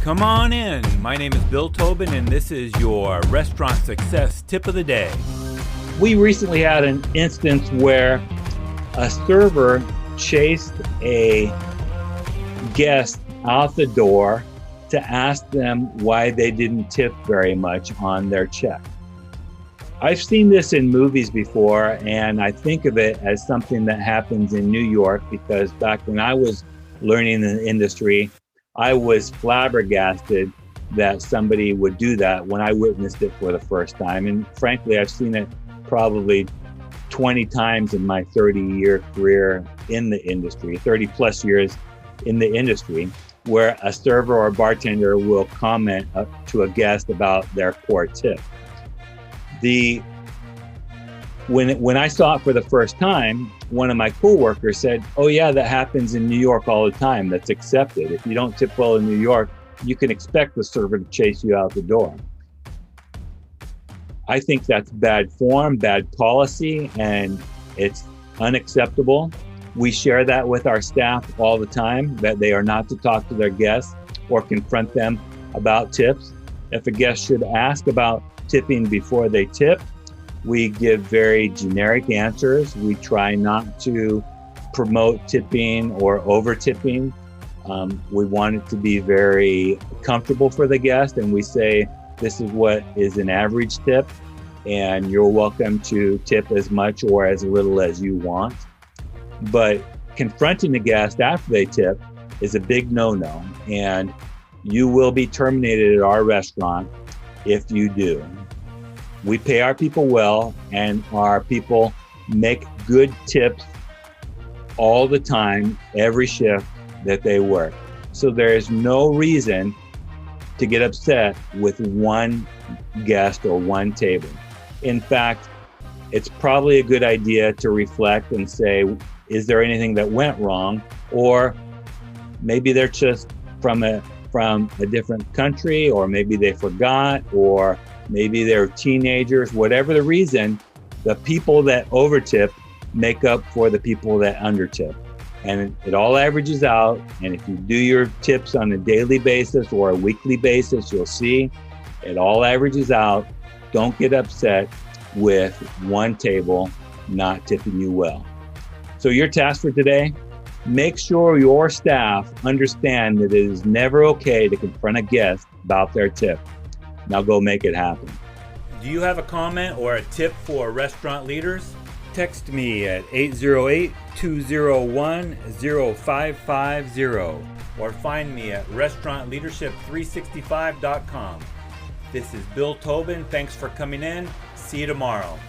Come on in. My name is Bill Tobin, and this is your Restaurant Success Tip of the Day. We recently had an instance where a server chased a guest out the door to ask them why they didn't tip very much on their check. I've seen this in movies before, and I think of it as something that happens in New York because back when I was learning in the industry, I was flabbergasted that somebody would do that when I witnessed it for the first time. And frankly, I've seen it probably 20 times in my 30-year career in the industry, 30 plus years in the industry, where a server or bartender will comment to a guest about their poor tip. When I saw it for the first time, one of my coworkers said, "Oh yeah, that happens in New York all the time. That's accepted. If you don't tip well in New York, you can expect the server to chase you out the door." I think that's bad form, bad policy, and it's unacceptable. We share that with our staff all the time, that they are not to talk to their guests or confront them about tips. If a guest should ask about tipping before they tip, we give very generic answers. We try not to promote tipping or over tipping. We want it to be very comfortable for the guest, and we say this is what is an average tip, and you're welcome to tip as much or as little as you want. But confronting the guest after they tip is a big no-no, and you will be terminated at our restaurant if you do. We pay our people well, and our people make good tips all the time, every shift that they work. So there is no reason to get upset with one guest or one table. In fact, it's probably a good idea to reflect and say, is there anything that went wrong? Or maybe they're just from a different country, or maybe they forgot, or maybe they're teenagers. Whatever the reason, the people that overtip make up for the people that undertip. And it all averages out. And if you do your tips on a daily basis or a weekly basis, you'll see it all averages out. Don't get upset with one table not tipping you well. So your task for today, make sure your staff understand that it is never okay to confront a guest about their tip. Now go make it happen. Do you have a comment or a tip for restaurant leaders? Text me at 808-201-0550 or find me at restaurantleadership365.com. This is Bill Tobin. Thanks for coming in. See you tomorrow.